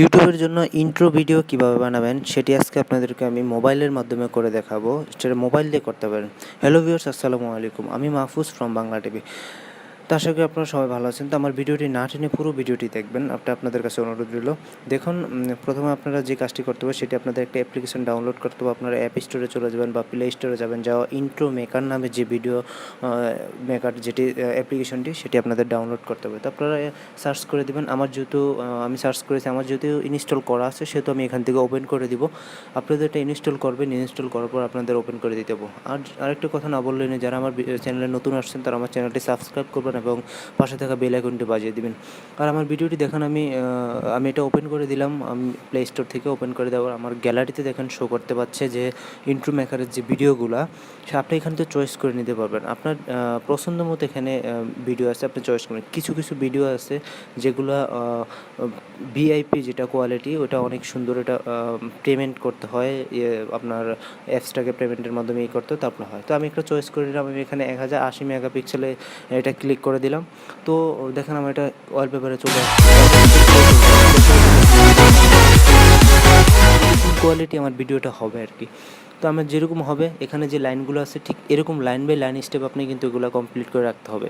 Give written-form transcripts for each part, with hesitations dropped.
ইউটিউবের জন্য intro video কীভাবে বানাবেন সেটি আজকে আপনাদেরকে আমি মোবাইলের মাধ্যমে করে দেখাবো। সেটা মোবাইল দিয়ে করতে পারেন। হ্যালো ভিউয়ার্স, আসসালামু আলাইকুম। আমি মাহফুজ ফ্রম বাংলা টিভি। তো আশা করি আপনারা সবাই ভালো আছেন। তো আমার ভিডিওটি না টেনে পুরো ভিডিওটি দেখবেন, আপনাদের কাছে অনুরোধ রইল। দেখুন, প্রথমে আপনারা যে কাজটি করতে হবে সেটি আপনাদের একটা অ্যাপ্লিকেশন ডাউনলোড করতে হবে। আপনারা অ্যাপ স্টোরে চলে যাবেন বা প্লে স্টোরে যাবেন, যাওয়া ইন্ট্রো মেকার নামে যে ভিডিও মেকার যেটি অ্যাপ্লিকেশনটি সেটি আপনাদের ডাউনলোড করতে হবে। তো আপনারা সার্চ করে দেবেন। আমার যেহেতু আমি সার্চ করেছি, আমার যেহেতু ইনস্টল করা আছে সেহেতু আমি এখান থেকে ওপেন করে দিব। আপনাদের এটা ইনস্টল করবেন, ইনস্টল করার পর আপনাদের ওপেন করে দিতে হবে। আর আরেকটা কথা না বললেই না, যারা আমার চ্যানেলে নতুন আসছেন তারা আমার চ্যানেলটি সাবস্ক্রাইব করবেন এবং পাশে থাকা বেল আইকনটি বাজিয়ে দিবেন। আর আমার ভিডিওটি দেখেন, আমি এটা ওপেন করে দিলাম। আমি প্লে স্টোর থেকে ওপেন করে দেওয়ার আমার গ্যালারিতে দেখেন শো করতে পারছে যে ইন্ট্রো মেকারের যে ভিডিওগুলো আপনি এখান থেকে চয়েস করে নিতে পারবেন। আপনার পছন্দ মতো এখানে ভিডিও আছে, আপনি চয়েস করবেন। কিছু কিছু ভিডিও আছে যেগুলো ভিআইপি যেটা কোয়ালিটি, ওটা অনেক সুন্দর। এটা পেমেন্ট করতে হয়, আপনার অ্যাপসটাকে পেমেন্টের মাধ্যমে করতে হয়, তারপর হয়। তো আমি একটা চয়েস করে নিলাম। আমি এখানে 1080 মেগাপিক্সেলে এটা ক্লিক করে দিলাম। তো দেখেন আমার এটা ওয়ালপেপারে চলে আসছে। কোয়ালিটি আমার ভিডিওটা হবে আর কি। তো আমার যেরকম হবে, এখানে যে লাইনগুলো আছে ঠিক এরকম লাইন বাই লাইন স্টেপ আপনি কিন্তু এগুলো কমপ্লিট করে রাখতে হবে।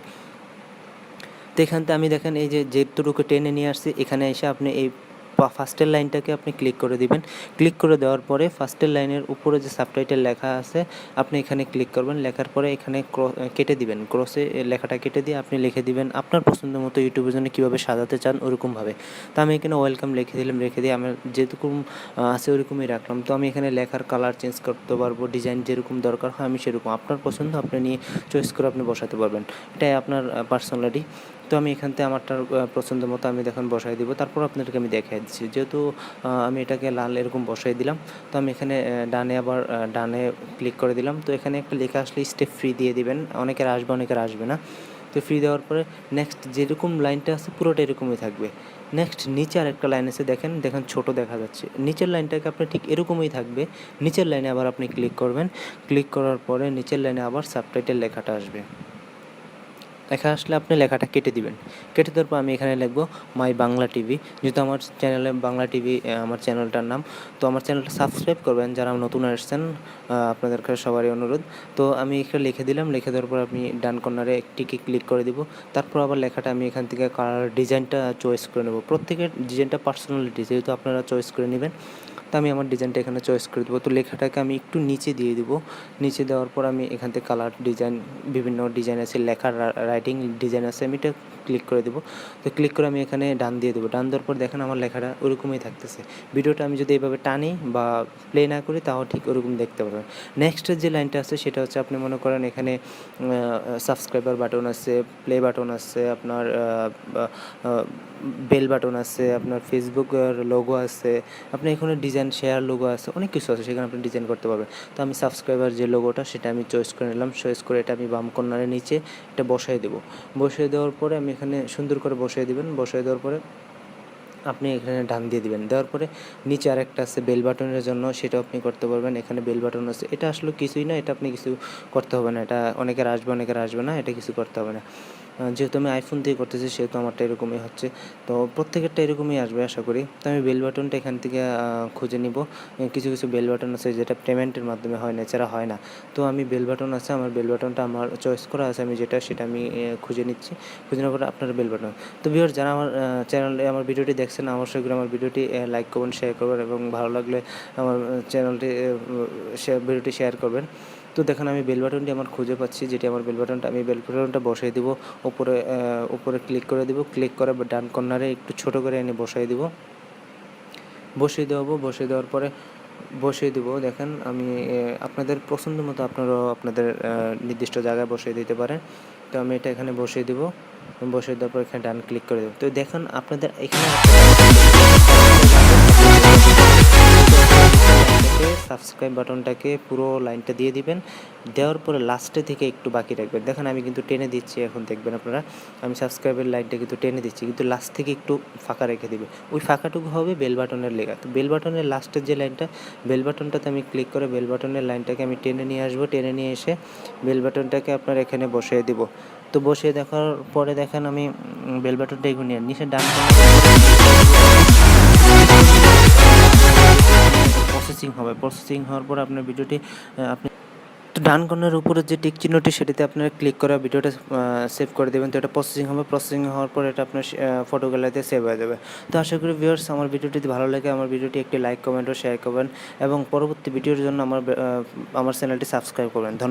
তো এখান থেকে আমি দেখেন এই যে যেটুকু টেনে নিয়ে আসছি, এখানে এসে আপনি এই ফার্স্টের লাইনটাকে আপনি ক্লিক করে দিবেন। ক্লিক করে দেওয়ার পরে ফার্স্টের লাইনের উপরে যে সাবটাইটেল লেখা আছে আপনি এখানে ক্লিক করবেন। লেখার পরে এখানে কেটে দিবেন, ক্রসে লেখাটা কেটে দিয়ে আপনি লিখে দিবেন আপনার পছন্দ মতো ইউটিউবের জন্য কীভাবে সাজাতে চান ওরকমভাবে। তো আমি এখানে ওয়েলকাম লিখে দিলাম, রেখে দিয়ে আমার যেরকম আছে ওরকমই রাখলাম। তো আমি এখানে লেখার কালার চেঞ্জ করতে পারবো, ডিজাইন যেরকম দরকার হয় আমি সেরকম, আপনার পছন্দ আপনি নিয়ে চয়েস করে আপনি বসাতে পারবেন। এটাই আপনার পার্সোনালিটি। তো আমি এখান থেকে আমারটার পছন্দ মতো আমি দেখুন বসাই দিব। তারপর আপনাদেরকে আমি দেখাই দিচ্ছি। যেহেতু আমি এটাকে লাল এরকম বসাই দিলাম, তো আমি এখানে ডানে ক্লিক করে দিলাম। তো এখানে একটা লেখা আসলে স্টেপ ফ্রি দিয়ে দিবেন। অনেকের আসবে, অনেকের আসবে না। তো ফ্রি দেওয়ার পরে নেক্সট যেরকম লাইনটা আছে পুরোটা এরকমই থাকবে। নেক্সট নিচে আরেকটা লাইন আছে, দেখেন ছোট দেখা যাচ্ছে। নিচের লাইনটাকে আপনার ঠিক এরকমই থাকবে। নিচের লাইনে আবার আপনি ক্লিক করবেন। ক্লিক করার পরে নিচের লাইনে আবার সাবটাইটেল লেখাটা আসবে। লেখা আসলে আপনি লেখাটা কেটে দিবেন। কেটে দেওয়ার পর আমি এখানে লিখব মাই বাংলা টিভি। যেহেতু আমার চ্যানেলে বাংলা টিভি আমার চ্যানেলটার নাম। তো আমার চ্যানেলটা সাবস্ক্রাইব করবেন যারা নতুন আসছেন, আপনাদের কাছে সবারই অনুরোধ। তো আমি এখানে লিখে দিলাম। লিখে দেওয়ার পর আমি ডান কর্নারে একটিকে ক্লিক করে দিব। তারপর আবার লেখাটা আমি এখান থেকে কালার ডিজাইনটা চয়েস করে নেব। প্রত্যেকের ডিজাইনটা পার্সোনালিটি, যেহেতু আপনারা চয়েস করে নেবেন। তো আমি আমার ডিজাইনটা এখানে চয়েস করে দেবো। তো লেখাটাকে আমি একটু নিচে দিয়ে দেবো। নিচে দেওয়ার পর আমি এখান থেকে কালার ডিজাইন, বিভিন্ন ডিজাইন আছে, লেখার রাইটিং ডিজাইন আছে, আমি এটা ক্লিক করে দেবো। তো ক্লিক করে আমি এখানে ডান দিয়ে দেবো। ডান দেওয়ার পর দেখেন আমার লেখাটা ওরকমই থাকতেছে। ভিডিওটা আমি যদি এইভাবে টানি বা প্লে না করি তাও ঠিক ওরকম দেখতে পারবেন। নেক্সটের যে লাইনটা আছে সেটা হচ্ছে, আপনি মনে করেন এখানে সাবস্ক্রাইবার বাটন আছে, প্লে বাটন আছে, আপনার বেল বাটন আছে, আপনার ফেসবুকের লোগো আছে, আপনি এখানে ডিজাইন শেয়ার লোগো আছে, অনেক কিছু আছে, সেখানে আপনি ডিজাইন করতে পারবেন। তো আমি সাবস্ক্রাইবার যে লোগোটা সেটা আমি চয়েস করে নিলাম। চয়েস করে এটা আমি বাম কর্নারের নিচে এটা বসাই দেবো। বসিয়ে দেওয়ার পরে আমি এখানে সুন্দর করে বসিয়ে দেবেন। বসিয়ে দেওয়ার পরে আপনি এখানে ডান দিয়ে দিবেন। দেওয়ার পরে নিচে আরেকটা আছে বেল বাটনের জন্য, সেটাও আপনি করতে পারবেন। এখানে বেল বাটন আছে, এটা আসলে কিছুই না, এটা আপনি কিছু করতে হবে না। এটা অনেকের আসবে, অনেকের আসবে না, এটা কিছু করতে হবে না। যেহেতু আমি আইফোন দিয়ে করতেছি সেহেতু আমারটা এরকমই হচ্ছে। তো প্রত্যেকেরটা এরকমই আসবে আশা করি। তো আমি বেল বাটনটা এখান থেকে খুঁজে নিব। কিছু কিছু বেল বাটন আছে যেটা পেমেন্টের মাধ্যমে হয় না, এছাড়া হয় না। তো আমি বেল বাটন আছে, আমার বেল বাটনটা আমার চয়েস করা আছে, আমি সেটা আমি খুঁজে নিচ্ছি। খুঁজে নেওয়ার পরে আপনার বেল বাটন। তো ভিউয়ার্স, যারা আমার চ্যানেলে আমার ভিডিওটি দেখছেন অবশ্যই করে আমার ভিডিওটি লাইক করবেন, শেয়ার করবেন এবং ভালো লাগলে আমার চ্যানেলটি ভিডিওটি শেয়ার করবেন। তো দেখেন আমি বেল বাটনটি আমার খুঁজে পাচ্ছি, যেটি আমার বেল বাটনটা, আমি বেল বাটনটা বসাই দিব। উপরে ক্লিক করে দিব। ক্লিক করে ডান কর্নারে একটু ছোট করে এনে বসাই দিব। বসিয়ে দেওয়ার পরে বসিয়ে দিব। দেখেন আমি আপনাদের পছন্দ মতো আপনারাও আপনাদের নির্দিষ্ট জায়গায় বসিয়ে দিতে পারেন। তো আমি এটা এখানে বসিয়ে দিব। বসিয়ে দেওয়ার পর এখানে ডান ক্লিক করে দেব। তো দেখুন আপনাদের এখানে সাবস্ক্রাইব বাটনটাকে পুরো লাইনটা দিয়ে দিবেন। দেওয়ার পরে লাস্টে থেকে একটু বাকি রাখবেন। দেখেন আমি কিন্তু টেনে দিচ্ছি, এখন দেখবেন আপনারা আমি সাবস্ক্রাইবের লাইনটা কিন্তু টেনে দিচ্ছি, কিন্তু লাস্ট থেকে একটু ফাঁকা রেখে দিবে। ওই ফাঁকাটুকু হবে বেল বাটনের লেখা। তো বেল বাটনের লাস্টের যে লাইনটা, বেল বাটনটাতে আমি ক্লিক করে বেল বাটনের লাইনটাকে আমি টেনে নিয়ে আসবো। টেনে নিয়ে এসে বেল বাটনটাকে আপনার এখানে বসিয়ে দিব। তো বসিয়ে দেখার পরে দেখেন আমি বেল বাটনটা এগিয়ে নিয়ে নিচে ডান প্রসেসিং হবে। প্রসেসিং হওয়ার পর আপনার ভিডিওটি আপনি তো ডান কর্নার উপরে যে টিক চিহ্নটি সেটিতে আপনারা ক্লিক করে ভিডিওটা সেভ করে দেবেন। তো এটা প্রসেসিং হবে। প্রসেসিং হওয়ার পর এটা আপনার ফটো গ্যালারিতে সেভ হয়ে যাবে। তো আশা করি ভিউয়ার্স আমার ভিডিওটি যদি ভালো লাগে আমার ভিডিওটি একটি লাইক, কমেন্ট ও শেয়ার করবেন এবং পরবর্তী ভিডিওর জন্য আমার চ্যানেলটি সাবস্ক্রাইব করবেন।